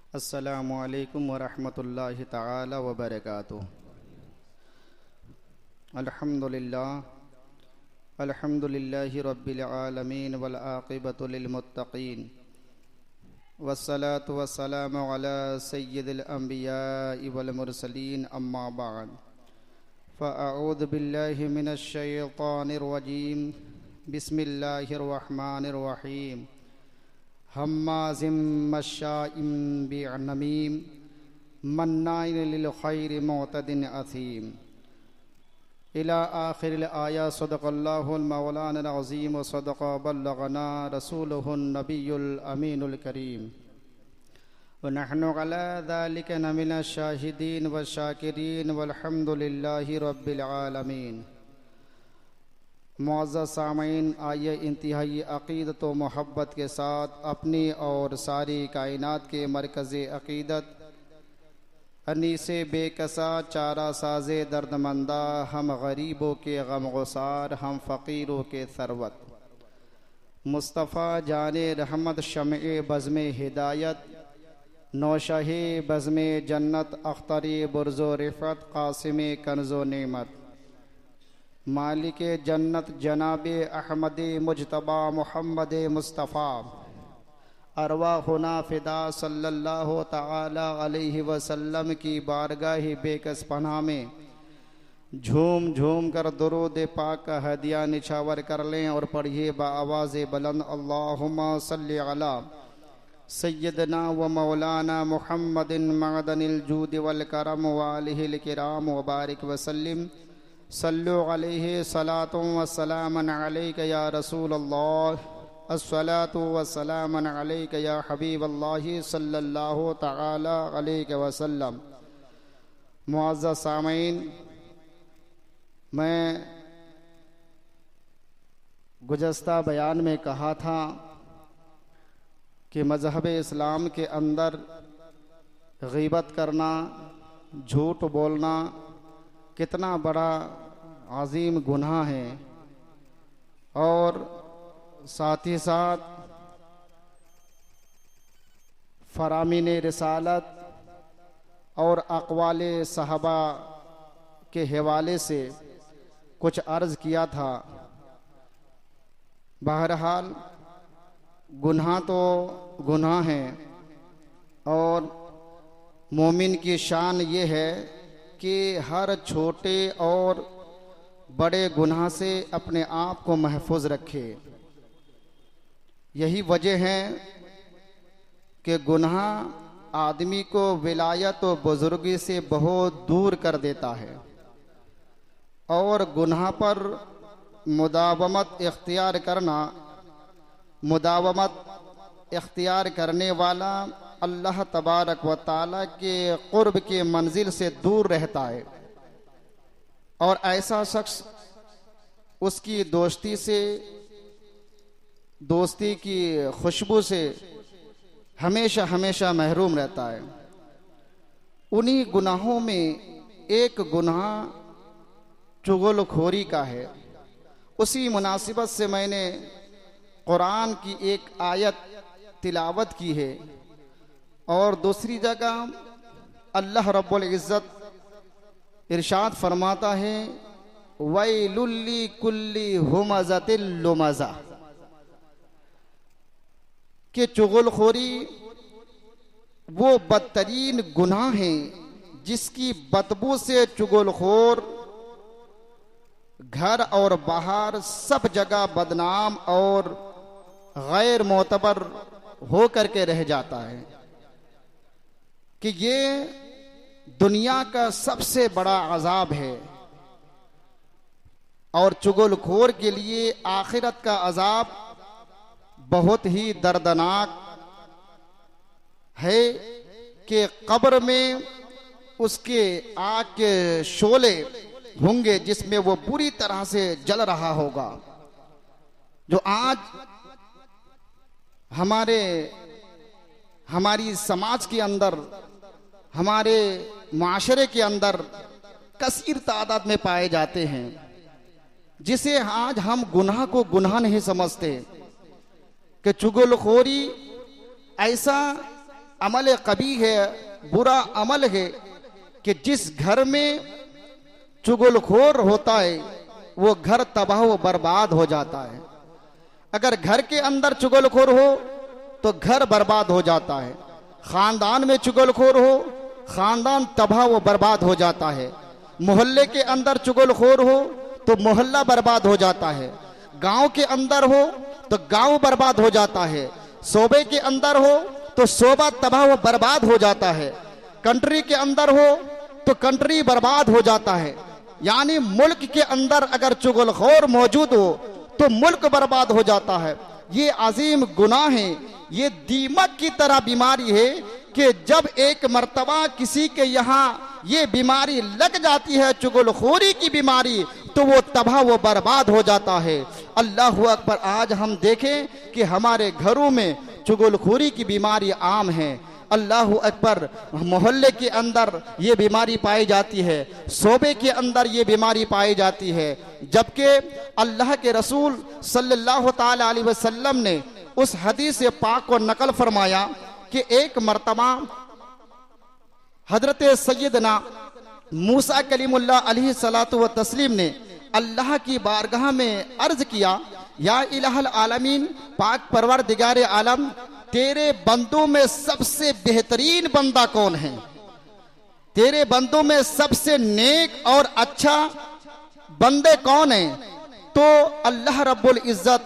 अस्सलामु अलैकुम वरहमतुल्लाहि तआला वबरकातुहू। अल्हम्दुलिल्लाहि रब्बिल आलमीन वल आक़िबतु लिल मुत्तक़ीन वस्सलातु वस्सलामु अला सय्यिदिल अंबियाइ वल मुरसलीन अम्मा बअद फ़अऊज़ु बिल्लाहि मिनश शैतानिर रजीम बिस्मिल्लाहिर रहमानिर रहीम हम्माज़िम मश्शाइन बिनमीम मन्नाइन लिल खैरि मुअतदिन असीम इला आखिरिल आया। सदक़ल्लाहुल मौलाना अज़ीम व सदक़ बल्लगना रसूलुहुन नबियुल अमीनुल करीम व नहनु अला ज़ालिका मिनश शाहिदीन व शाकिरीन वल्हम्दुलिल्लाहि रब्बिल आलमीन। मुअज़्ज़ज़ सामीन, आइए इंतहाई अक़ीदत व मोहब्बत के साथ अपनी और सारी कायनात के मरकज़ अक़ीदत अनीसे बेकसा चारा साज़े दर्दमंदा, हम गरीबों के गमगुसार, हम फ़कीरों के सरवत, मुस्तफ़ा जाने रहमत शम्ए बज़्मे हिदायत, नौशहे बज़्मे जन्नत, अख्तरे बुर्ज़ो रिफ़त, क़ासिमे कन्ज़ो नेमत, मालिक जन्नत जनाबे अहमद मुजतबा मोहम्मद मुस्तफ़ा, अरवाहुना फ़िदा सल्लल्लाहु तआला अलैहि वसल्लम की बारगाह बेकस पनाह में झूम झूम कर दुरूद पाक का हदिया निछावर कर लें और पढ़िए बाआवाज़ बुलंद अल्लाहुम्मा सल्लि अला सय्यदना व मौलाना मुहम्मदिन मअदनिल जूद वल करम व आलिहिल किराम व बारिक वसल्लिम सल्लु अलैहि सलातु व सलामन अलैका या रसूल अल्लाह, अस्सलातु व सलामन अलैका या हबीब अल्लाह सल्लल्लाहु तआला अलैहि वसल्लम। मुअज़्ज़ज़ सामीन, मैं गुज़श्ता बयान में कहा था कि मज़हब इस्लाम के अंदर ग़ीबत करना, झूठ बोलना कितना बड़ा अज़ीम गुनाह है और साथ ही साथ फ़रामीन रिसालत और अक़वाले सहाबा के हवाले से कुछ अर्ज़ किया था। बहरहाल गुनाह तो गुनाह है और मोमिन की शान ये है कि हर छोटे और बड़े गुनाह से अपने आप को महफूज रखे। यही वजह है कि गुनाह आदमी को विलायत और बुजुर्गी से बहुत दूर कर देता है और गुनाह पर मुदावमत इख्तियार करने वाला अल्लाह तबारक व ताला के क़ुर्ब के मंजिल से दूर रहता है और ऐसा शख्स उसकी दोस्ती की खुशबू से हमेशा हमेशा महरूम रहता है। उन्हीं गुनाहों में एक गुनाह चुगलखोरी का है। उसी मुनासिबत से मैंने कुरान की एक आयत तिलावत की है और दूसरी जगह अल्लाह रब्बुल इज़्ज़त इरशाद फरमाता है वैलुल लिकुल्लि हुमज़तिल लुमज़ा, कि चुगलखोरी वो बदतरीन गुनाह है जिसकी बदबू से चुगलखोर घर और बाहर सब जगह बदनाम और गैर मोतबर हो करके रह जाता है कि ये दुनिया का सबसे बड़ा अजाब है और चुगलखोर के लिए आखिरत का अजाब बहुत ही दर्दनाक है कि कब्र में उसके आग के शोले होंगे जिसमें वो बुरी तरह से जल रहा होगा। जो आज हमारी समाज के अंदर, हमारे माशरे के अंदर कसीर तादाद में पाए जाते हैं, जिसे आज हम गुनाह को गुनाह नहीं समझते कि चुगलखोरी ऐसा अमल कबी है, बुरा अमल है कि जिस घर में चुगलखोर होता है वो घर तबाह व बर्बाद हो जाता है। अगर घर के अंदर चुगलखोर हो तो घर बर्बाद हो जाता है। खानदान में चुगलखोर हो, खानदान तबाह व बर्बाद हो जाता है। मोहल्ले के अंदर चुगलखोर हो तो मोहल्ला बर्बाद हो जाता है। गांव के अंदर हो तो गांव बर्बाद हो जाता है। सूबे के अंदर हो तो सूबा तबाह व बर्बाद हो जाता है। कंट्री के अंदर हो तो कंट्री बर्बाद हो जाता है। यानी मुल्क के अंदर अगर चुगलखोर मौजूद हो तो मुल्क बर्बाद हो जाता है। ये अजीम गुनाह है, ये दीमक की तरह बीमारी है कि जब एक मर्तबा किसी के यहाँ ये बीमारी लग जाती है, चुगलखोरी की बीमारी, तो वो तबाह व बर्बाद हो जाता है। अल्लाह अकबर। आज हम देखें कि हमारे घरों में चुगलखोरी की बीमारी आम है। अल्लाह अकबर। मोहल्ले के अंदर ये बीमारी पाई जाती है, शोबे के अंदर ये बीमारी पाई जाती है। जबकि अल्लाह के रसूल सल्लल्लाहु ताला अलैहि वसल्लम ने उस हदीस पाक को नकल फरमाया कि एक मर्तबा हजरत सैयदना मूसा कलीमुल्लाह अलैहि सलातु व तस्लीम ने अल्लाह की बारगाह में अर्ज किया, या इलाहुल आलमीन, पाक परवरदिगार आलम, तेरे बंदों में सबसे बेहतरीन बंदा कौन है? तेरे बंदों में सबसे नेक और अच्छा बंदे कौन है? तो अल्लाह रब्बुल इज्जत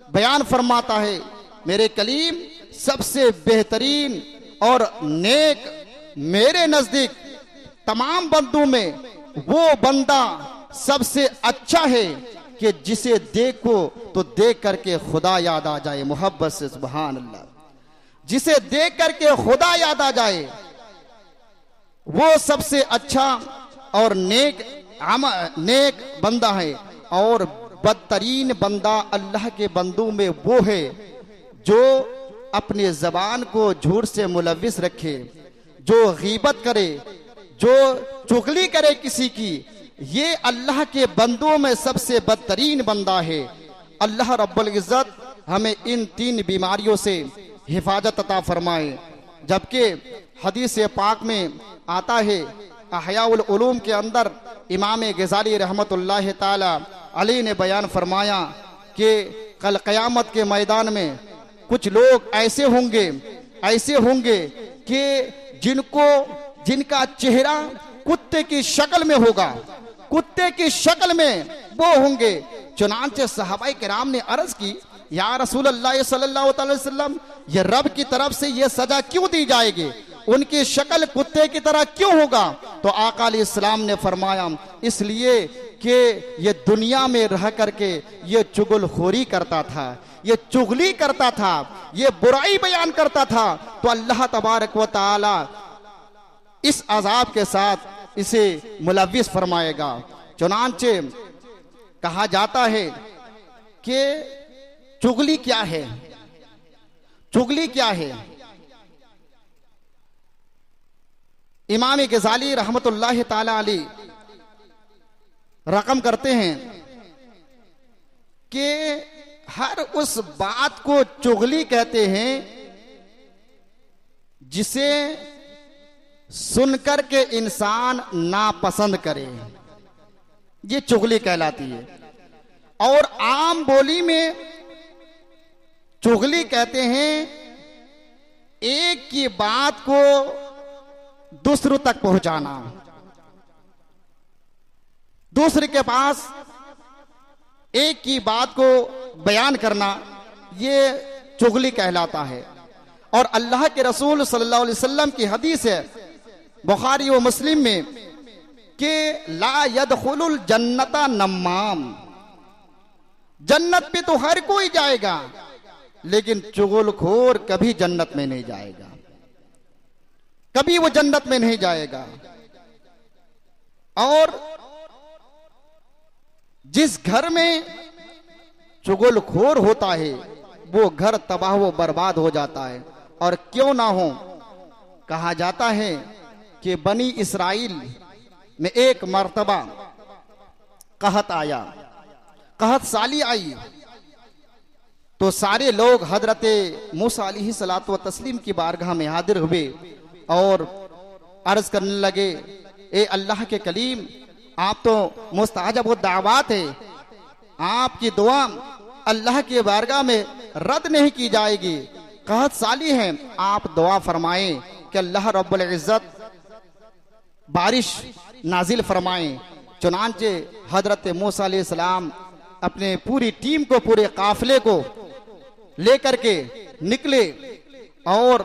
बयान फरमाता है, मेरे कलीम, सबसे बेहतरीन और नेक मेरे नजदीक तमाम बंदों में वो बंदा सबसे अच्छा है कि जिसे देखो तो देख करके खुदा याद आ जाए, मोहब्बत से। सुभान अल्लाह। जिसे देख करके खुदा याद आ जाए वो सबसे अच्छा और नेक बंदा है। और बदतरीन बंदा अल्लाह के बंदों में वो है जो अपनी जबान को झूठ से मुलविस रखे, जो गीबत करे, जो चुगली करे किसी की। ये अल्लाह के बंदों में सबसे बदतरीन बंदा है। अल्लाह रब्बुल इज्जत हमें इन तीन बीमारियों से हिफाजत अता फरमाए। जबकि हदीस पाक में आता है, अहयाउल उलूम के अंदर इमाम गज़ाली रहमतुल्लाह ताला अलैह ने बयान फरमाया कि कल क़यामत के मैदान में कुछ लोग ऐसे होंगे कि जिनका चेहरा कुत्ते की शक्ल में होगा, कुत्ते की शक्ल में वो होंगे। चुनांचे सहाबाए किराम ने अर्ज की, या रसूल अल्लाह सल्लल्लाहु अलैहि वसल्लम, ये रब की तरफ से ये सजा क्यों दी जाएगी? उनकी शक्ल कुत्ते की तरह क्यों होगा? तो आका अलैहिस्सलाम ने फरमाया, इसलिए कि ये दुनिया में रह करके ये चुगलखोरी करता था, ये चुगली करता था, ये बुराई बयान करता था। तो अल्लाह तबारक व तआला इस अजाब के साथ इसे मुलव्विस फरमाएगा। चुनांचे कहा जाता है कि चुगली क्या है? चुगली क्या है? इमाम गज़ाली रहमतुल्लाह ताला अलैह रकम करते हैं कि हर उस बात को चुगली कहते हैं जिसे सुनकर के इंसान नापसंद करे, ये चुगली कहलाती है। और आम बोली में चुगली कहते हैं एक की बात को दूसरों तक पहुंचाना, दूसरे के पास एक की बात को बयान करना, ये चुगली कहलाता है। और अल्लाह के रसूल सल्लल्लाहु अलैहि वसल्लम की हदीस है बुखारी व मुस्लिम में कि ला यदखुलुल जन्नता नम्माम, जन्नत पे तो हर कोई जाएगा लेकिन चुगलखोर कभी जन्नत में नहीं जाएगा, कभी वो जन्नत में नहीं जाएगा। और जिस घर में चुगलखोर होता है वो घर तबाह व बर्बाद हो जाता है। और क्यों ना हो, कहा जाता है कि बनी इसराइल में एक मर्तबा कहत आया, कहत साली आई, तो सारे लोग हजरत मूसा अलैहिस्सलातु व तस्लीम की बारगाह में हाजिर हुए और अर्ज करने लगे, ए अल्लाह के कलीम, आप तो मुस्ताजब दावत है, आपकी दुआ अल्लाह की बारगाह में रद्द नहीं की जाएगी। कहत साली है, आप दुआ फरमाएं कि अल्लाह रब्बुल इज्जत बारिश नाजिल फरमाएं। चुनांचे हजरत मूसा अलैहिस्सलाम अपने पूरी टीम को, पूरे काफिले को लेकर के निकले और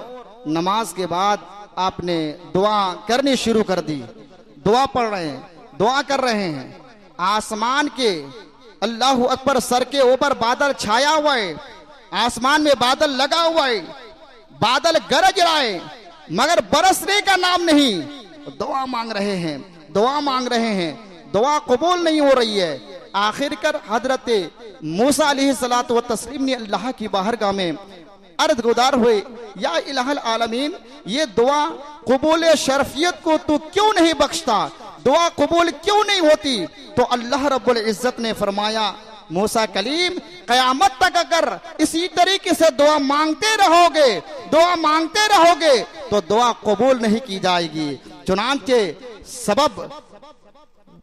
नमाज के बाद आपने दुआ करनी शुरू कर दी। दुआ पढ़ रहे हैं, दुआ कर रहे हैं। आसमान के अल्लाहु अकबर सर के ऊपर बादल छाया हुआ है, आसमान में बादल लगा हुआ है, बादल गरज रहा है, मगर बरसने का नाम नहीं। दुआ मांग रहे हैं, दुआ मांग रहे हैं, दुआ कबूल नहीं हो रही है। आखिरकार हजरत मूसा अलैहिस्सलातु व तस्लीम ने अल्लाह की बारगाह में अर्ज गुजार हुए, या इलाहुल आलमीन, ये दुआ कबूल शरफियत को तू क्यों नहीं बख्शता, दुआ कबूल क्यों नहीं होती? तो अल्लाह रब्बुल इज्जत ने फरमाया, मूसा कलीम, कयामत तक अगर इसी तरीके से दुआ मांगते रहोगे, दुआ मांगते रहोगे तो दुआ कबूल नहीं की जाएगी। चुनांचे सबब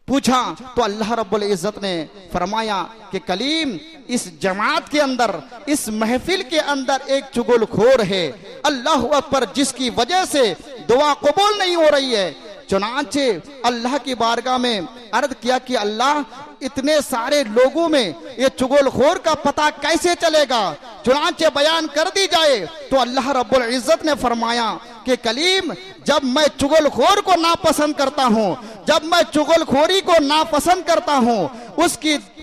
पूछा तो अल्लाह रब्बुल इज्जत ने फरमाया कि कलीम, इस जमात के अंदर, इस महफिल के अंदर एक चुगलखोर है, अल्लाह अकबर, जिसकी वजह से दुआ कबूल नहीं हो रही है। चुनांचे अल्लाह की बारगाह में अर्ज किया कि अल्लाह, इतने सारे लोगों में ये चुगलखोर का पता कैसे चलेगा? चुनांचे बयान कर दी जाए तो अल्लाह रब्बुल इज्जत ने फरमाया कि कलीम, जब मैं चुगलखोर को नापसंद करता हूँ, जब मैं चुगलखोरी को नापसंद करता हूँ,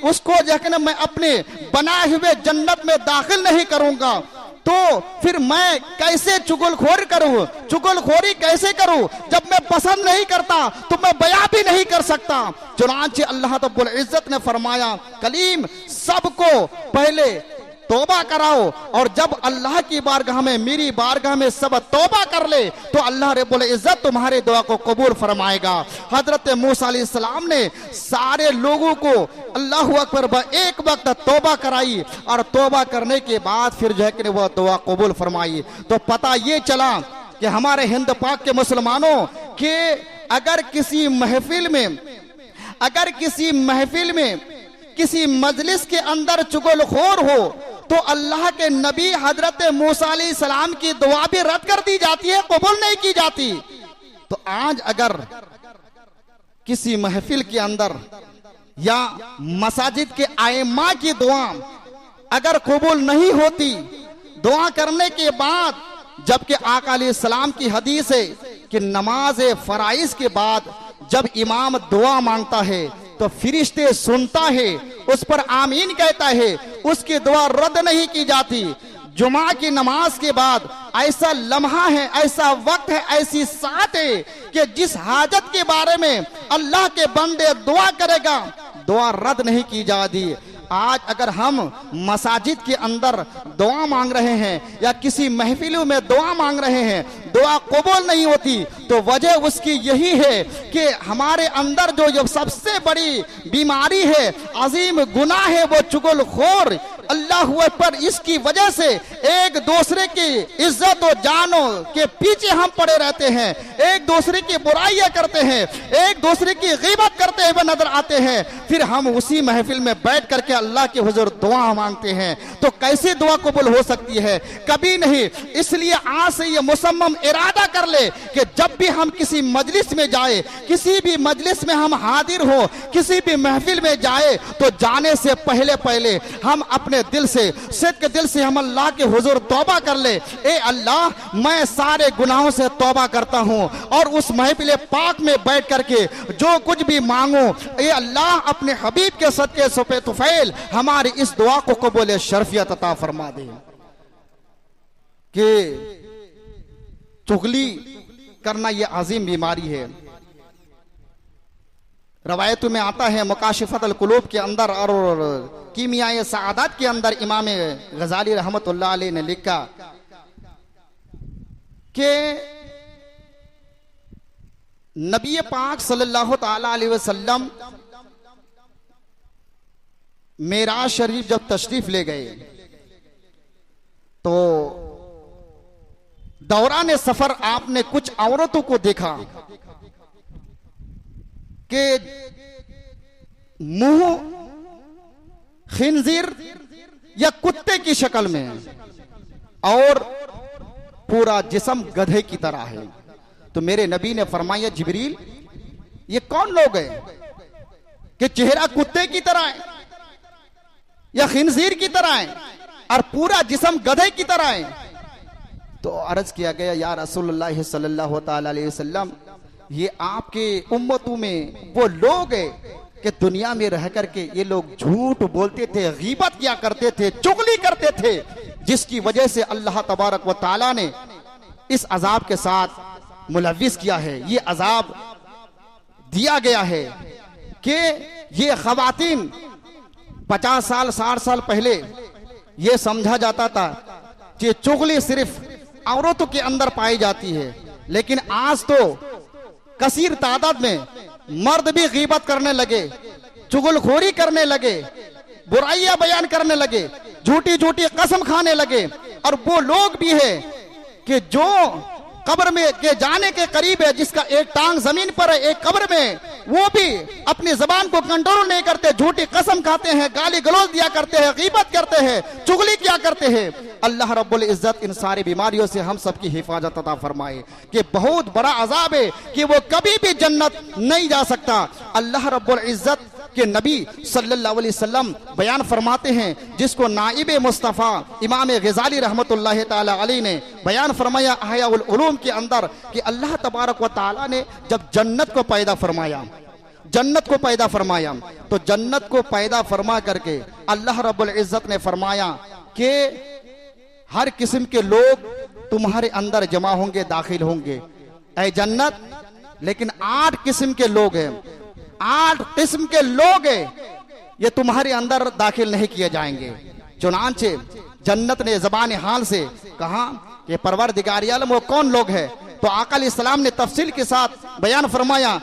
उसको जखन मैं अपने बनाए हुए जन्नत में दाखिल नहीं करूंगा, तो फिर मैं कैसे चुगलखोरी करूं, चुगलखोरी कैसे करूं? जब मैं पसंद नहीं करता तो मैं बयां भी नहीं कर सकता। चुनांचे अल्लाह रब्बुल इज्जत ने फरमाया, कलीम, सबको पहले तौबा कराओ, और जब अल्लाह की बारगाह में, मेरी बारगाह में सब तौबा कर ले तो अल्लाह रब्बुल इज्जत तुम्हारे दुआ को कबूल फरमाएगा। हजरत मूसा अलैहिस्सलाम ने सारे लोगों को अल्लाहु अकबर एक वक्त तौबा कराई, और तौबा करने के बाद फिर जो है कि वह दुआ कबूल फरमाई। तो पता ये चला कि हमारे हिंद पाक के मुसलमानों के अगर किसी महफिल में किसी मजलिस के अंदर चुगलखोर हो तो अल्लाह के नबी हजरत मूसा अलैहिस्सलाम की दुआ भी रद्द कर दी जाती है, कबूल नहीं की जाती। तो आज अगर किसी महफिल के अंदर या मसाजिद के आइम्मा की दुआ अगर कबूल नहीं होती, दुआ करने के बाद, जबकि आका अलैहिस्सलाम की हदीस है कि नमाज फराइज के बाद जब इमाम दुआ मांगता है तो फरिश्ते सुनता है, उस पर आमीन कहता है, उसकी दुआ रद्द नहीं की जाती। जुमा की नमाज के बाद ऐसा लम्हा है, ऐसा वक्त है, ऐसी साथ है कि जिस हाजत के बारे में अल्लाह के बंदे दुआ करेगा, दुआ रद्द नहीं की जाती। आज अगर हम मसाजिद के अंदर दुआ मांग रहे हैं या किसी महफिलों में दुआ मांग रहे हैं, दुआ कबूल नहीं होती, तो वजह उसकी यही है कि हमारे अंदर जो सबसे बड़ी बीमारी है, अजीम गुनाह है, वो चुगलखोर अल्लाह अकबर। इसकी वजह से एक दूसरे की इज्जत और जानों के पीछे हम पड़े रहते हैं, एक दूसरे की बुराइयां करते हैं, एक दूसरे की गीबत करते हुए नजर आते हैं, फिर हम उसी महफिल में बैठ करके अल्लाह के हुजूर दुआ मांगते हैं। तो कैसे दुआ कबूल हो सकती है? कभी नहीं। इसलिए आज से ये मुसम्मम इरादा कर ले कि जब भी हम किसी मजलिस में जाए, किसी भी मजलिस में हम हाजिर हो, किसी भी महफिल में जाए, तो जाने से पहले पहले हम अपने दिल से, सिद्क दिल से हम अल्लाह के हुजूर तौबा कर ले, ए अल्लाह, मैं सारे गुनाहों से तौबा करता हूँ, और उस महफिल पाक में बैठ करके जो कुछ भी मांगो, ए अल्लाह, अपने हबीब के सदके सुपे तुफैल हमारी इस दुआ को कबूल शरफियत अता फरमा दे। कि चुगली करना यह अजीम बीमारी है। रवायत में आता है मुकाशिफत अल कुलूब के अंदर और कीमियाए सआदत के अंदर इमाम गजाली रहमतुल्लाह अलैह ने लिखा कि नबी पाक सल्लल्लाहु ताला अलैहि वसल्लम मेराज शरीफ जब तशरीफ ले गए तो दौरान सफर आपने कुछ औरतों को देखा कि मुंह खिंजीर या कुत्ते की शक्ल में और पूरा जिस्म गधे की तरह है। तो मेरे नबी ने फरमाया, जिब्रील ये कौन लोग हैं कि चेहरा कुत्ते की तरह है या खिंजीर की तरह है और पूरा जिस्म गधे की तरह है? तो अर्ज किया गया, या रसूलुल्लाह सल्लल्लाहु अलैहि वसल्लम, ये आपके उम्मतों में वो लोग हैं कि दुनिया में रह करके ये लोग झूठ बोलते थे, गीबत किया करते थे, चुगली करते थे, जिसकी वजह से अल्लाह तबारक व ताला ने इस अजाब के साथ मुलव्विस किया है। ये अजाब दिया गया है कि ये खवातीन 50 साल 60 साल पहले ये समझा जाता था कि चुगली सिर्फ औरतों के अंदर पाई जाती है, लेकिन आज तो कसीर तादाद में मर्द भी गीबत करने लगे, चुगलखोरी करने लगे, बुराइयां बयान करने लगे, झूठी झूठी कसम खाने लगे। और वो लोग भी है कि जो कब्र में के जाने के करीब है, जिसका एक टांग जमीन पर है, एक कब्र में, वो भी अपनी जबान को कंट्रोल नहीं करते, झूठी कसम खाते हैं, गाली गलौज दिया करते हैं, गीबत करते हैं, चुगली किया करते हैं। अल्लाह रब्बुल इज्जत इन सारी बीमारियों से हम सबकी हिफाजत अता फरमाए कि बहुत बड़ा अजाब है कि वो कभी भी जन्नत नहीं जा सकता। अल्लाह रब्बुल इज्जत के नबी सल्लल्लाहु अलैहि वसल्लम बयान फरमाते हैं, जिसको नाइबे मुस्तफ़ा इमाम गज़ाली रहमतुल्लाह ताला अलैह ने बयान फरमाया अहयाउल उलूम के अंदर, कि अल्लाह तबारक व ताला ने जब जन्नत को पैदा फरमाया, जन्नत को पैदा फरमाया, तो जन्नत को पैदा फरमा करके अल्लाह रब्बुल इज्जत ने फरमाया कि हर किस्म के लोग तुम्हारे अंदर जमा होंगे, दाखिल होंगे ऐ जन्नत, लेकिन 8 किस्म के लोग हैं, 8 किस्म के लोग हैं, ये तुम्हारे अंदर दाखिल नहीं किए जाएंगे। चुनांचे जन्नत ने ज़बान हाल से कहा कि परवरदिगार आलम वो कौन लोग हैं? तो आका अलैहिस्सलाम ने तफसील के साथ बयान फरमाया,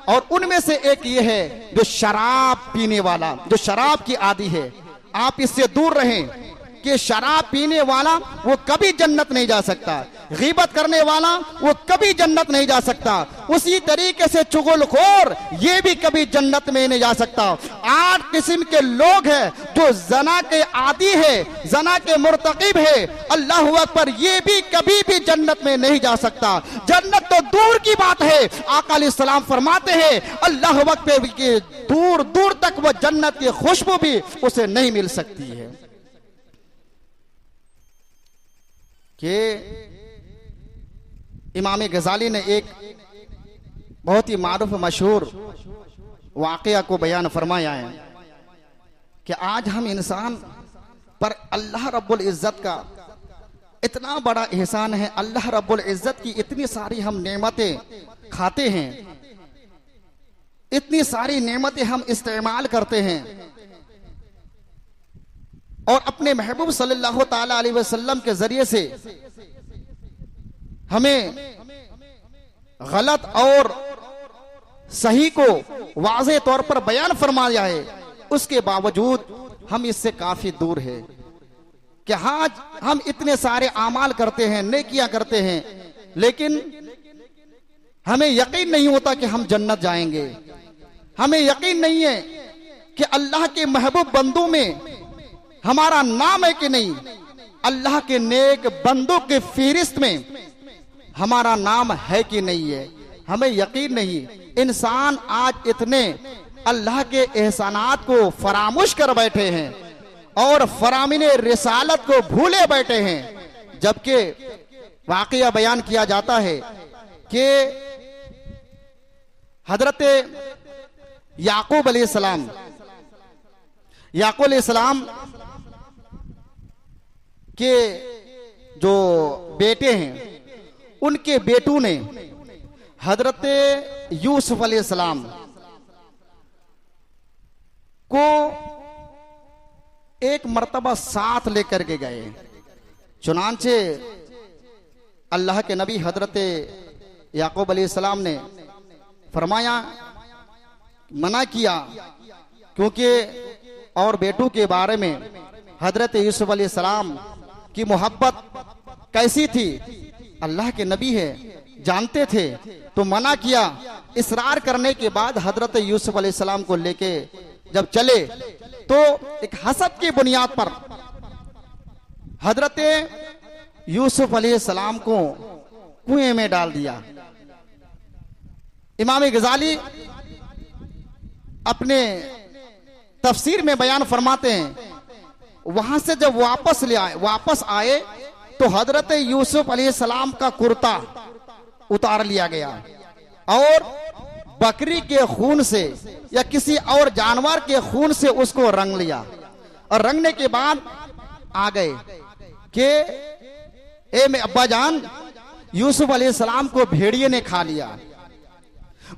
और उनमें से एक ये है जो शराब पीने वाला, जो शराब की आदी है, आप इससे दूर रहें कि शराब पीने वाला वो कभी जन्नत नहीं जा सकता, गीबत करने वाला वो कभी जन्नत नहीं जा सकता, उसी तरीके से चुगलखोर ये भी कभी जन्नत में नहीं जा सकता। 8 किस्म के लोग हैं जो जना के आदी है, जना के मुर्तकिब है, अल्लाह अकबर, ये भी कभी भी जन्नत में नहीं जा सकता। जन्नत तो दूर की बात है, आका अलैहिस्सलाम फरमाते हैं अल्लाह अकबर के दूर दूर तक वो जन्नत की खुशबू भी उसे नहीं मिल सकती है। कि इमाम गज़ाली ने एक बहुत ही मारूफ मशहूर वाक़या को बयान फरमाया है कि आज हम इंसान पर अल्लाह रब्बुल इज़्ज़त का इतना बड़ा एहसान है, अल्लाह रब्बुल इज़्ज़त की इतनी सारी हम नेमतें खाते हैं, इतनी सारी नेमतें हम इस्तेमाल करते हैं, और अपने महबूब सल्लल्लाहु ताला अलैहि वसल्लम के जरिए से हमें गलत और सही को वाज़े तौर पर बयान फरमाया है, उसके बावजूद हम इससे काफी दूर है कि हाँ हम इतने सारे आमाल करते हैं, नेकियां करते हैं, लेकिन हमें यकीन नहीं होता कि हम जन्नत जाएंगे। हमें यकीन नहीं है कि अल्लाह के महबूब बंदों में हमारा नाम है कि नहीं, अल्लाह के नेक बंदों के फहरिस्त में हमारा नाम है कि नहीं है, हमें यकीन नहीं। इंसान आज इतने अल्लाह के एहसानात को फरामोश कर बैठे हैं और फरामीने रिसालत को भूले बैठे हैं, जबकि वाक़या बयान किया जाता है कि हजरत याकूब अलैहिस्सलाम के जो बेटे हैं, उनके बेटों ने हजरत यूसुफ अलैहिस्सलाम को एक मर्तबा साथ लेकर के गए। चुनांचे अल्लाह के नबी हजरत याकूब अलैहिस्सलाम ने फरमाया, मना किया, क्योंकि और बेटों के बारे में हजरत यूसुफ अलैहिस्सलाम कि मोहब्बत कैसी थी, अल्लाह के नबी है, जानते थे, तो मना किया। इसरार करने के बाद हजरत यूसुफ अलैहिस्सलाम को लेके जब चले तो एक हसद की बुनियाद पर हजरत यूसुफ अलैहिस्सलाम को कुएं में डाल दिया। इमाम गजाली अपने तफसीर में बयान फरमाते हैं, वहां से जब वापस आए तो हजरत यूसुफ अलैहिस्सलाम का कुर्ता उतार लिया गया और बकरी के खून से या किसी और जानवर के खून से उसको रंग लिया, और रंगने के बाद आ गए कि ए में अब्बा जान, यूसुफ अलैहिस्सलाम को भेड़िए ने खा लिया।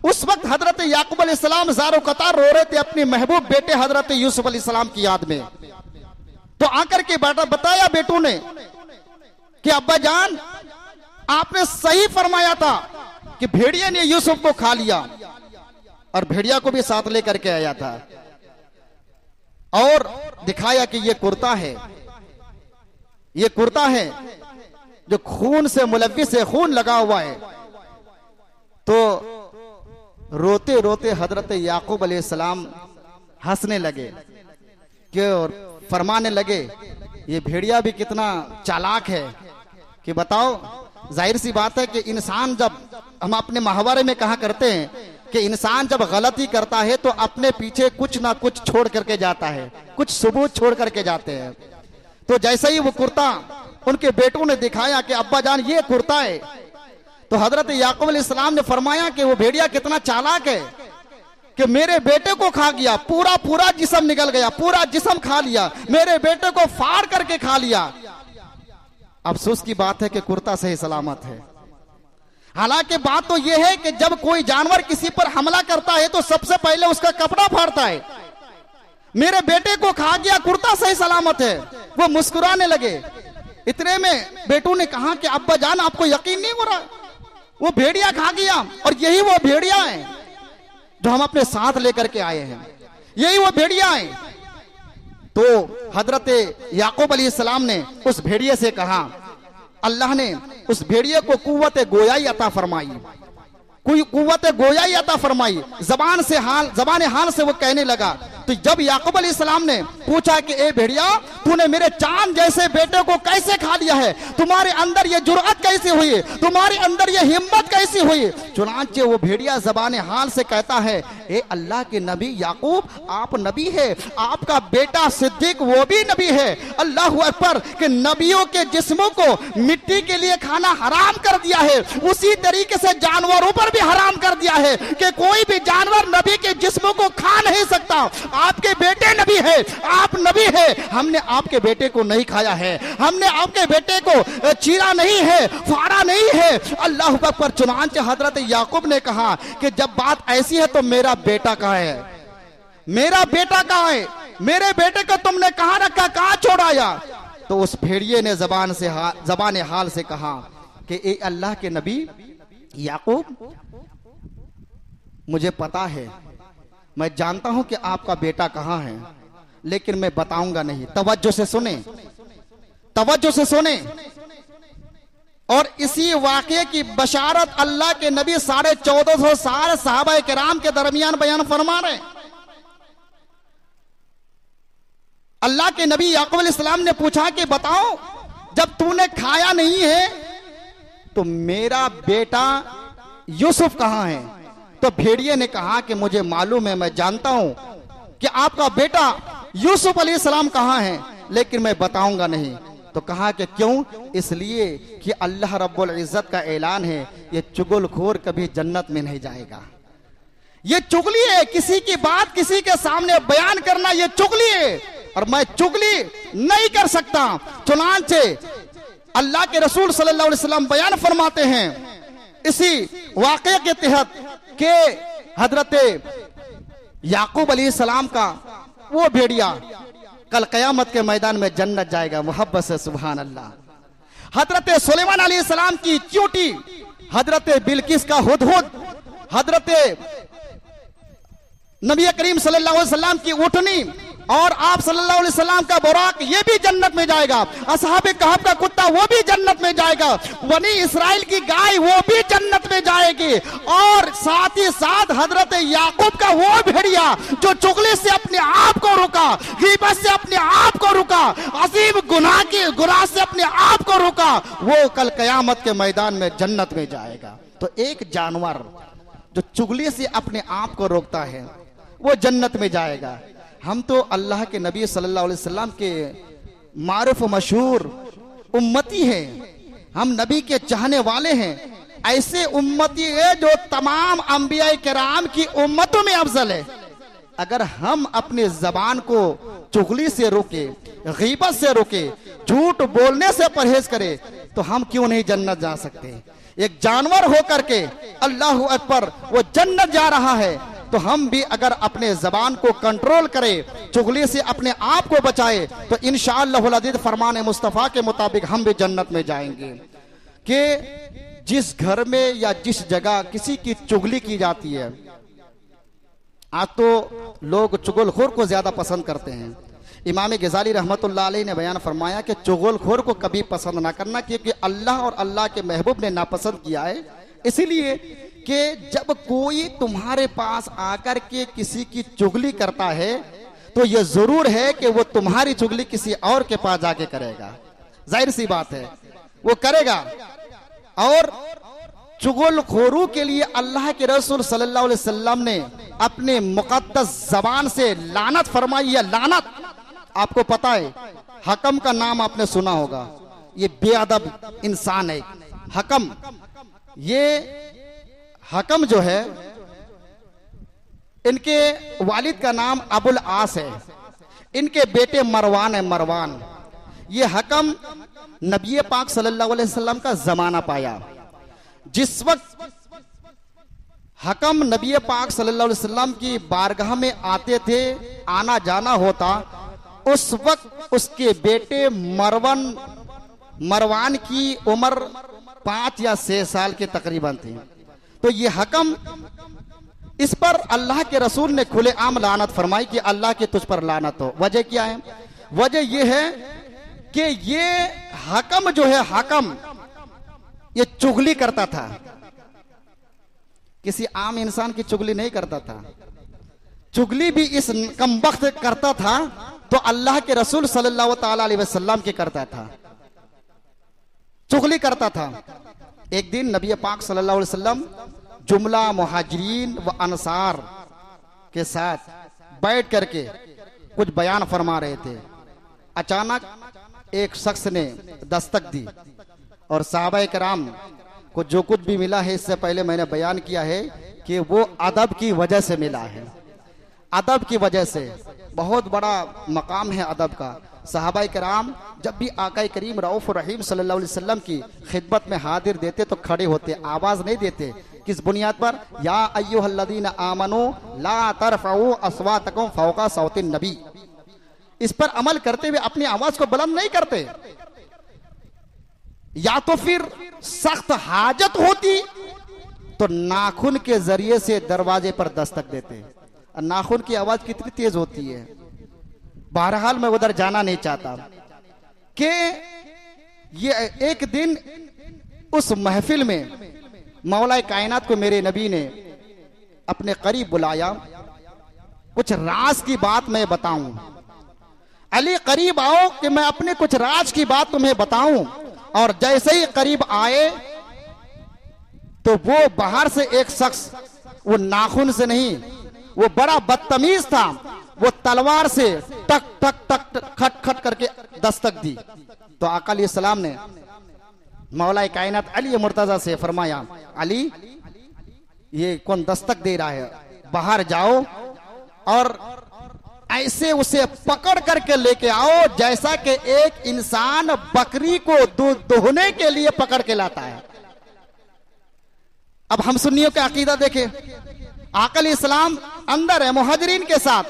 उस वक्त हजरत याकूब अलैहिस्सलाम ज़ारो कतार रो रहे थे अपने महबूब बेटे हजरत यूसुफ अलैहिस्सलाम की याद में। तो आकर के बताया बेटों ने कि अब्बा जान, आपने सही फरमाया था कि भेड़िया ने यूसुफ को खा लिया, और भेड़िया को भी साथ लेकर के आया था और दिखाया कि ये कुर्ता है, ये कुर्ता है जो खून से मुलव्विस है, खून लगा हुआ है। तो रोते रोते हजरत याकूब अलैहिस्सलाम हंसने लगे कि और फरमाने लगे, ये भेड़िया भी कितना चालाक है कि बताओ, जाहिर सी बात है कि इंसान, जब हम अपने मुहावरे में कहा करते हैं कि इंसान जब गलती करता है तो अपने पीछे कुछ ना कुछ छोड़ करके जाता है, कुछ सबूत छोड़ करके जाते हैं। तो जैसे ही वो कुर्ता उनके बेटों ने दिखाया कि अब्बा जान ये कुर्ता है, तो हजरत याकूब अलैहिस्सलाम ने फरमाया कि वो भेड़िया कितना चालाक है कि मेरे बेटे को खा गया, पूरा जिस्म निकल गया, पूरा जिस्म खा लिया, मेरे बेटे को फाड़ करके खा लिया। अफसोस की बात है कि कुर्ता सही सलामत है। हालांकि बात तो यह है कि जब कोई जानवर किसी पर हमला करता है तो सबसे पहले उसका कपड़ा फाड़ता है। मेरे बेटे को खा गया, कुर्ता सही सलामत है। वो मुस्कुराने लगे। इतने में बेटों ने कहा कि अब्बा जान, आपको यकीन नहीं हो रहा, वो भेड़िया खा गया, और यही वो भेड़िया है जो हम अपने साथ लेकर के आए हैं, यही वो भेड़िया है। तो हजरत याकूब अलैहिस्सलाम ने उस भेड़िए से कहा, अल्लाह ने उस भेड़िए को कुव्वत गोयाई अता फरमाई, कोई कुव्वत गोयाई अता फरमाई। जबान हाल से वो कहने लगा। तो जब याकूब अलैहिस्सलाम ने पूछा कि ए भेड़िया, तूने मेरे चांद जैसे बेटे को कैसे खा लिया है, तुम्हारे अंदर ये जुर्अत कैसी हुई, तुम्हारे अंदर ये हिम्मत कैसी हुई? चुनांचे वो भेड़िया जबान हाल से कहता है, ए अल्लाह के नबी याकूब, आप नबी है, आपका बेटा सिद्दीक वो भी नबी है। अल्लाहु अकबर, कि नबियों के जिस्मों को मिट्टी के लिए खाना हराम कर दिया है, उसी तरीके से जानवरों पर भी हराम कर दिया है कि कोई भी जानवर नबी के जिस्मों को खा नहीं सकता। आपके बेटे नबी है, आप नबी है, हमने आपके बेटे को नहीं खाया है, हमने आपके बेटे को चीरा नहीं है, फाड़ा नहीं है। अल्लाह अकबर। चुनांचे हजरत याकूब ने कहा कि जब बात ऐसी है तो मेरा बेटा कहाँ है, मेरा बेटा कहाँ है, मेरे बेटे को तुमने कहाँ रखा, कहाँ छोड़ाया? तो उस भेड़िए ने जबान हाल से कहा कि ए अल्लाह के नबी याकूब, मुझे पता है, मैं जानता हूं कि आपका बेटा कहां है, लेकिन मैं बताऊंगा नहीं। तवज्जो से सुने, तवज्जो से सुने। और इसी वाक़े की बशारत अल्लाह के नबी 1450 साल सहाबा किराम के दरमियान बयान फरमा रहे। अल्लाह के नबी याकूब अलैहिस्सलाम ने पूछा कि बताओ, जब तूने खाया नहीं है तो मेरा बेटा यूसुफ कहां है? तो भेड़िए ने कहा कि मुझे मालूम है, मैं जानता हूं कि आपका बेटा यूसुफ अलैहिस्सलाम कहां है, लेकिन मैं बताऊंगा नहीं। तो कहा कि क्यों? इसलिए कि अल्लाह रब्बुल इज्जत का ऐलान है, ये चुगलखोर कभी जन्नत में नहीं जाएगा। ये चुगली है, किसी की बात किसी के सामने बयान करना ये चुगली है, और मैं चुगली नहीं कर सकता। चुनांचे अल्लाह के रसूल सल्लल्लाहु अलैहि वसल्लम बयान फरमाते हैं इसी वाक़े के तहत कि हजरत याकूब अलैहिस्सलाम का वो भेड़िया कल क़यामत के मैदान में जन्नत जाएगा। मोहब्बत से सुभान अल्लाह। हजरत सुलेमान अलैहिस्सलाम की चींटी, हजरत बिल्किस का हुदहुद, हजरत नबी करीम सल्लल्लाहु अलैहि वसल्लम की ऊँटनी, और आप सल्लल्लाहु अलैहि वसल्लम का बुराक ये भी जन्नत में जाएगा, असहाबे कहफ का कुत्ता वो भी जन्नत में जाएगा, बनी इसराइल की गाय वो भी जन्नत में जाएगी, और साथ ही साथ हजरत याकूब का वो भेड़िया जो चुगली से अपने आप को रुका, गीबत से अपने आप को रुका, अजीम गुनाह से अपने आप को रुका, वो कल कयामत के मैदान में जन्नत में जाएगा। तो एक जानवर जो चुगली से अपने आप को रोकता है वो जन्नत में जाएगा। हम तो अल्लाह के नबी सल्लल्लाहु अलैहि वसल्लम के मारूफ मशहूर उम्मती हैं, हम नबी के चाहने वाले हैं। ऐसे उम्मती है जो तमाम अंबिया किराम की उम्मतों में अफजल है। अगर हम अपने जबान को चुगली से रोके, गीबत से रोके, झूठ बोलने से परहेज करें, तो हम क्यों नहीं जन्नत जा सकते। एक जानवर होकर के अल्लाहु अकबर वो जन्नत जा रहा है, तो हम भी अगर अपने जबान को कंट्रोल करें, चुगली से अपने आप को बचाए, तो इंशाअल्लाहुल अज़ीज़ फरमान मुस्तफ़ा के मुताबिक हम भी जन्नत में जाएंगे। कि जिस घर में या जिस जगह किसी की चुगली की जाती है, आज तो लोग चुगलखोर को ज्यादा पसंद करते हैं। इमाम गजाली रहमतुल्लाह अलैह ने बयान फरमाया कि चुगलखोर को कभी पसंद ना करना, क्योंकि अल्लाह और अल्लाह के महबूब ने नापसंद किया है। इसीलिए कि जब कोई तुम्हारे पास आकर के किसी की चुगली करता है, तो यह जरूर है कि वो तुम्हारी चुगली किसी और के पास जाके करेगा, जाहिर सी बात है वो करेगा। और चुगलखोरों के लिए अल्लाह के रसूल सल्लल्लाहु अलैहि वसल्लम ने अपने मुकद्दस जबान से लानत फरमाई है। लानत, आपको पता है हकम का नाम आपने सुना होगा, ये बेअदब इंसान है हकम। ये हकम जो है, इनके वालिद का नाम अबुल आस है, इनके बेटे मरवान है, मरवान। ये हकम नबी पाक सल्लल्लाहु अलैहि वसल्लम का जमाना पाया। जिस वक्त हकम नबी पाक सल्लल्लाहु अलैहि वसल्लम की बारगाह में आते थे, आना जाना होता, उस वक्त उसके बेटे मरवान की उम्र 5 या 6 साल के तकरीबन थी। तो ये हकम, इस पर अल्लाह के रसूल ने खुले आम लानत फरमाई कि अल्लाह की तुझ पर लानत हो। वजह क्या है? वजह यह है कि ये हकम जो है, हकम ये चुगली करता था, किसी आम इंसान की चुगली नहीं करता था। चुगली भी इस कमबख्त करता था तो अल्लाह के रसूल सल्लल्लाहु ताला अलैहि वसल्लम के करता था, चुगली करता था। एक दिन नबी पाक सल्लल्लाहु अलैहि वसल्लम जुमला मुहाजिरीन व अंसार के साथ बैठ करके कुछ बयान फरमा रहे थे। अचानक एक शख्स ने दस्तक दी और सहाबा किराम को जो कुछ भी मिला है, इससे पहले मैंने बयान किया है कि वो अदब की वजह से मिला है। अदब की वजह से बहुत बड़ा मकाम है अदब का। सहाबा किराम जब भी आका करीम रऊफ रहीम सल्लल्लाहु अलैहि वसल्लम की खिदमत में हाजिर देते तो खड़े होते, आवाज नहीं देते। किस बुनियाद पर? या अय्युहल्लज़ीना आमनू ला तरफ़ऊ अस्वातकुम फ़ौक़ा सौतिन नबी। इस पर अमल करते हुए अपनी आवाज को बुलंद नहीं करते। या तो फिर सख्त हाजत होती तो नाखून के जरिए से दरवाजे पर दस्तक देते। नाखून की आवाज कितनी तेज होती है। बहरहाल मैं उधर जाना नहीं चाहता कि ये एक दिन उस महफिल में मौला कायनात को मेरे नबी ने अपने करीब बुलाया, कुछ राज की बात मैं बताऊं। अली करीब आओ कि मैं अपने कुछ राज की बात तुम्हें बताऊं। और जैसे ही करीब आए तो वो बाहर से एक शख्स, वो नाखून से नहीं, वो बड़ा बदतमीज था, वो तलवार से टक टक टक खट खट करके दस्तक दी। तो आका अलैहिस्सलाम ने मौला कायनात अली मुर्तजा से फरमाया, अली ये कौन दस्तक दे रहा है, बाहर जाओ और ऐसे उसे पकड़ करके लेके आओ जैसा कि एक इंसान बकरी को दूध दोहने के लिए पकड़ के लाता है। अब हम सुन्नियों का अकीदा देखें, आका अलैहिस्सलाम अंदर है मुहाजिरीन के साथ,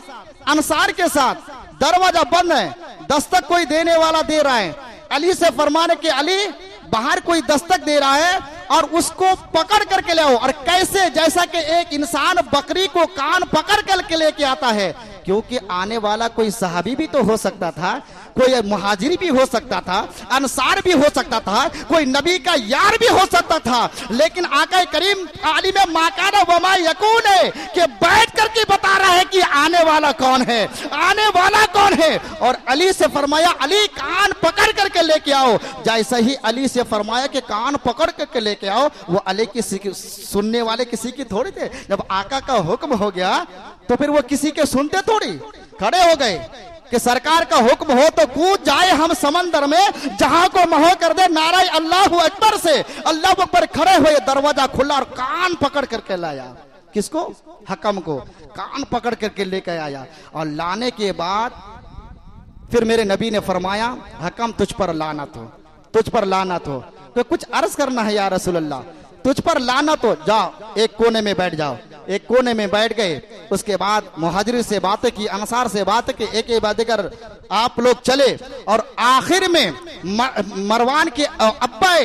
अंसार के साथ, दरवाजा बंद है, दस्तक कोई देने वाला दे रहा है। अली से फरमाने के अली बाहर कोई दस्तक दे रहा है और उसको पकड़ करके ले आओ। और कैसे? जैसा कि एक इंसान बकरी को कान पकड़ करके लेके आता है, क्योंकि आने वाला कोई सहाबी भी तो हो सकता था, कोई मुहाजिर भी हो सकता था, अंसार भी हो सकता था, कोई नबी का यार भी हो सकता था, लेकिन आका करीम आलिम माकाना वमा यकून है कि बैठ करके बता रहा है कि आने वाला कौन है, आने वाला कौन है। और अली से फरमाया अली कान पकड़ करके लेके आओ। जैसे ही अली से फरमाया कि कान पकड़ करके लेके आओ, वो अली किसी की सुनने वाले किसी की थोड़ी थे। जब आका का हुक्म हो गया तो फिर वो किसी के सुनते थोड़ी, खड़े हो गए कि सरकार का हुक्म हो तो कूद जाए हम समंदर में, जहां को महो कर दे नारा अल्लाहु अकबर से। अल्लाह अकबर खड़े हुए, दरवाजा खुला और कान पकड़ करके लाया। किसको? हकम को कान पकड़ करके लेकर आया। और लाने के बाद फिर मेरे नबी ने फरमाया हकम तुझ पर लानत हो, तुझ पर लानत हो। तो कुछ अर्ज करना है या रसूल अल्लाह, तुझ पर लानत हो, जाओ एक कोने में बैठ जाओ। एक कोने में बैठ गए। उसके बाद मुहाजिर से बातें की, अंसार से बातें की, एक बात कर आप लोग चले। और आखिर में मरवान के अब्बा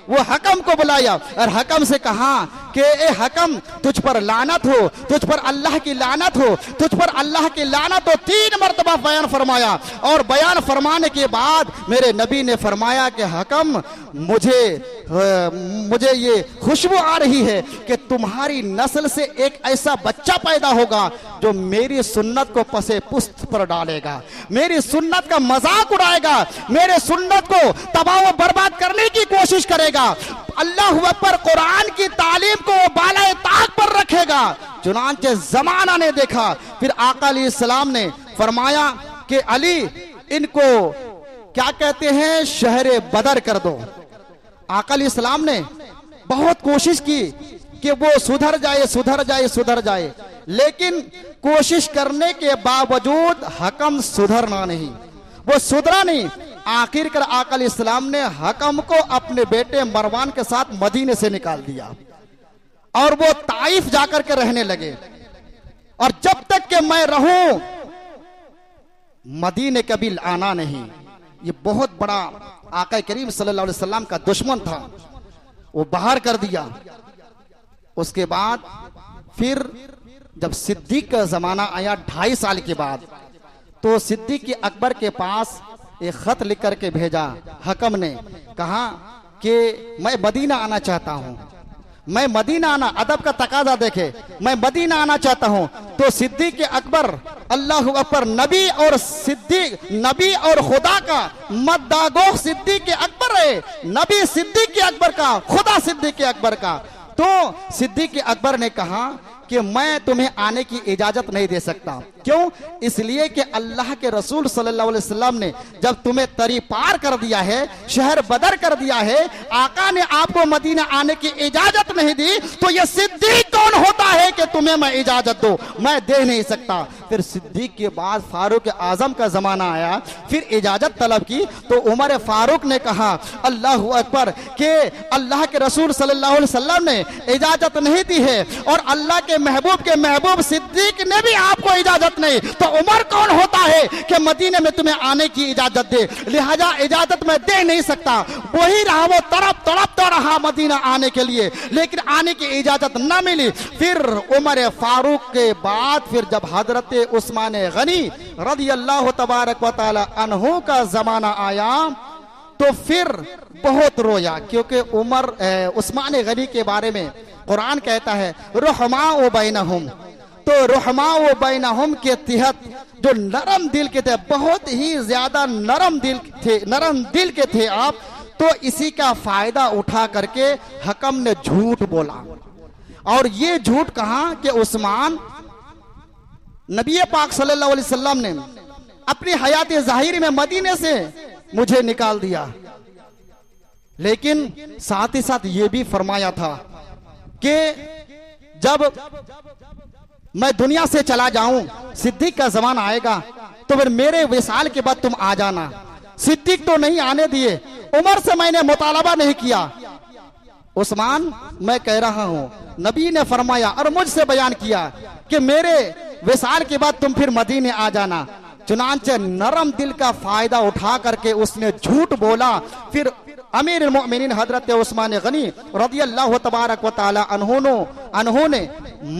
वो हकम को बुलाया और हकम से कहा कि ए हकम तुझ पर लानत हो, तुझ पर अल्लाह की लानत हो, तुझ पर अल्लाह की लानत हो। 3 मरतबा बयान फरमाया। और बयान फरमाने के बाद मेरे नबी ने फरमाया कि हकम मुझे ये खुशबू आ रही है कि तुम्हारी नस्ल से एक ऐसा बच्चा पैदा होगा जो मेरी सुन्नत को पसे पुस्त पर डालेगा, मेरी सुन्नत का मजाक उड़ाएगा, मेरे सुन्नत को तबाह व बर्बाद करने की कोशिश करेगा। अल्लाह अकबर, कुरान की तालीम को बालाए ताक पर रखेगा। चुनांचे जमाना ने देखा। फिर आका अलैहिस्सलाम ने फरमाया कि अली इनको क्या कहते हैं, शहरे बदर कर दो। आका अलैहिस्सलाम ने बहुत कोशिश की कि वो सुधर जाए, सुधर जाए, सुधर जाए, लेकिन कोशिश करने के बावजूद हकम सुधरना नहीं, वो सुधरा नहीं। आखिरकार आका अलैहिस्सलाम ने हकम को अपने बेटे मरवान के साथ मदीने से निकाल दिया और वो ताइफ जाकर के रहने लगे। और जब तक कि मैं रहूं मदीने कभी आना नहीं। ये बहुत बड़ा आका करीम सल्लल्लाहु अलैहि वसल्लम का दुश्मन था, वो बाहर कर दिया। उसके बाद फिर जब सिद्दीक का जमाना आया 2.5 साल के बाद, तो सिद्दीक अकबर के पास एक खत लिख करके भेजा। हकम ने कहा कि मैं मदीना आना चाहता हूं, मैं मदीना आना, अदब का तकाजा देखे, मैं मदीना आना चाहता हूं। तो सिद्दीक अकबर, अल्लाह अकबर, नबी और सिद्दीक, नबी और खुदा का मद्दागो सिद्दीक अकबर है, नबी सिद्दीक अकबर का, खुदा सिद्दीक अकबर का। तो सिद्दीक अकबर ने कहा कि मैं तुम्हें आने की इजाजत नहीं दे सकता। क्यों? इसलिए कि अल्लाह के रसूल सल्लल्लाहु अलैहि वसल्लम ने जब तुम्हें तरी पार कर दिया है, शहर बदर कर दिया है, आका ने आपको मदीना आने की इजाजत नहीं दी, तो ये सिद्दीक कौन होता है कि तुम्हें मैं इजाजत दो? मैं दे नहीं सकता। फिर सिद्दीक के बाद फारूक आजम का जमाना आया, फिर इजाजत तलब की। तो उमर फारूक ने कहा अल्लाह अकबर के अल्लाह के रसूल सल्लल्लाहु अलैहि वसल्लम ने इजाजत नहीं दी है और अल्लाह के महबूब सिद्दीक ने भी आपको इजाजत नहीं, तो उमर कौन होता है कि मदीने में तुम्हें आने की इजाजत दे? लिहाजा इजाजत मैं दे नहीं सकता। वही रहा, वो तड़पता रहा मदीना आने के लिए, लेकिन आने की इजाजत न मिली। फिर उमर फारूक के बाद फिर जब हजरत उस्मान गनी रज़ियल्लाहु तबारक व तआला अन्हु का जमाना आया, तो फिर बहुत रोया, क्योंकि उस्मान गनी के बारे में कुरान कहता है रहमाउ बैनहुम। तो रहमाउ बैनहुम के तहत जो नरम दिल के थे, बहुत ही ज्यादा नरम दिल के थे आप, तो इसी का फायदा उठा करके हकम ने झूठ बोला। और ये झूठ कहा कि उस्मान, नबी पाक सल्लल्लाहु अलैहि वसल्लम ने अपनी हयात ज़ाहिरी में मदीने से मुझे निकाल दिया, लेकिन साथ ही साथ ये भी फरमाया था कि जब मैं दुनिया से चला जाऊं, सिद्दीक का जमाना आएगा, तो फिर मेरे विसाल के बाद तुम आ जाना। सिद्दीक तो नहीं आने दिए, उमर से मैंने मुतालबा नहीं किया। उस्मान, मैं कह रहा हूं, नबी ने फरमाया और मुझसे बयान किया कि मेरे विसाल के बाद तुम फिर मदीने आ जाना। चुनांचे नरम दिल का फायदा उठा करके उसने झूठ बोला। फिर अमीरुल मोमिनीन हजरत उस्मान गनी रज़ियल्लाहु तबारक व तआला अन्हु अन्हु ने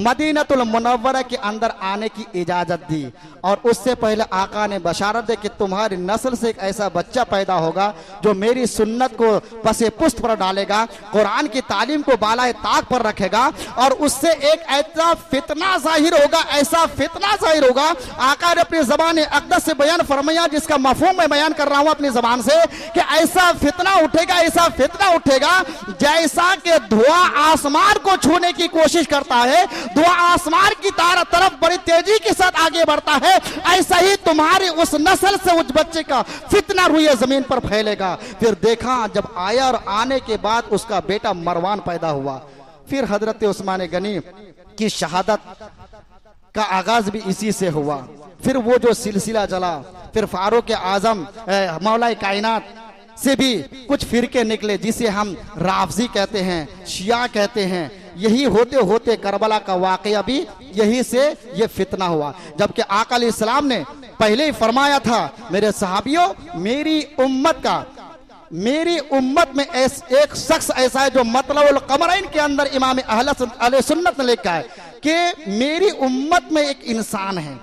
मदीनतुल मुनव्वरा के अंदर आने की इजाजत दी और उससे पहले आका ने बशारत दी कि तुम्हारी नस्ल से एक ऐसा बच्चा पैदा होगा जो मेरी सुन्नत को पसे पुस्त पर डालेगा, कुरान की तालीम को बालाए ताक पर रखेगा और उससे एक ऐसा फितना जाहिर होगा, ऐसा फितना जाहिर होगा। आका ने अपनी ज़बान अक़दस से बयान फरमाया, जिसका मफ़हूम मैं बयान कर रहा हूं अपनी ज़बान से, कि ऐसा फितना उठेगा, ऐसा फितना उठेगा जैसा कि धुआं आसमान को छूने की कोशिश करता है, धुआं आसमान की तरफ बड़ी तेजी के साथ आगे बढ़ता है, ऐसा ही तुम्हारी उस नस्ल से उस बच्चे का फितना रुए जमीन पर फैलेगा। फिर देखा जब आया और आने के बाद उसका बेटा मरवान पैदा हुआ। फिर हजरत उस्मान गनी की शहादत का आगाज भी इसी से हुआ। फिर वो जो सिलसिला चला, फिर फारूक आजम मौला कायनात से भी कुछ फिरके निकले, जिसे हम राफजी कहते हैं, शिया कहते हैं। यही होते होते करबला का वाकया भी यही से ये फितना हुआ। जबकि आका अलैहिस्सलाम ने पहले ही फरमाया था, मेरे सहाबियों, मेरी उम्मत में एक शख्स ऐसा है जो मतलबुल कमरैन के अंदर इमाम अहले सुन्नत ने लिखा है कि मेरी उम्मत में एक इंसान है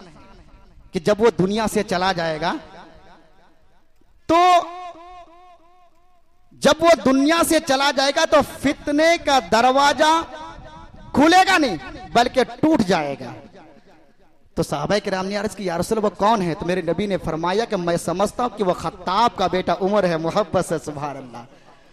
कि जब वो दुनिया से चला जाएगा तो फितने का दरवाजा खुलेगा नहीं बल्कि टूट जाएगा। तो साहबा किराम ने अर्ज की, या रसूल वो कौन है? तो मेरे नबी ने फरमाया कि मैं समझता हूं कि वो खत्ताब का बेटा उमर है, मोहब्बत से, सुभान अल्लाह।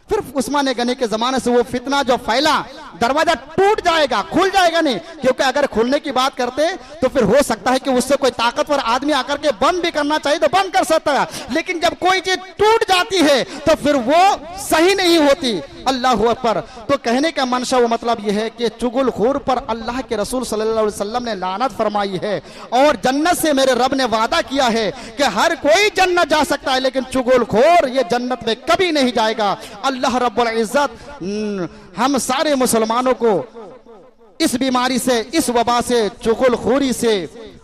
फिर उस्मान गनी के जमाने से वो फितना जो फैला, दरवाजा टूट जाएगा, खुल जाएगा नहीं, क्योंकि अगर खुलने की बात करते तो फिर हो सकता है कि उससे कोई ताकतवर आदमी आकर के बंद भी करना चाहिए तो बंद कर सकता है, लेकिन जब कोई चीज टूट जाती है तो फिर वो सही नहीं होती। अल्लाह अकबर। तो कहने का मंशा वो मतलब यह है कि चुगलखोर पर अल्लाह के रसूल सल्लल्लाहु अलैहि वसल्लम ने लानत फरमाई है और जन्नत से मेरे रब ने वादा किया है कि हर कोई जन्नत जा सकता है, लेकिन चुगलखोर ये जन्नत में कभी नहीं जाएगा। अल्लाह रब्बुल इज्जत हम सारे मुसलमानों को इस बीमारी से, इस वबा से, चुगलखोरी से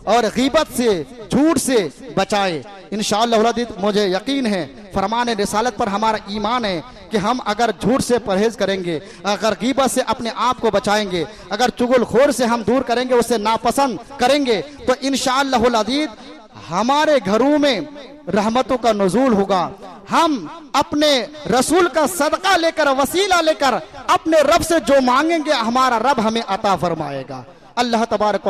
और गीबत से, झूठ से बचाए। इंशाअल्लाह मुझे यकीन है, फरमाने रिसालत पर हमारा ईमान है कि हम अगर झूठ से परहेज करेंगे, अगर गीबत से अपने आप को बचाएंगे, अगर चुगलखोर से हम दूर करेंगे, उसे नापसंद करेंगे, तो इंशाअल्लाह हमारे घरों में रहमतों का नुज़ूल होगा। हम अपने रसूल का सदका लेकर, वसीला लेकर अपने रब से जो मांगेंगे, हमारा रब हमें अता फरमाएगा। अल्लाह तबारक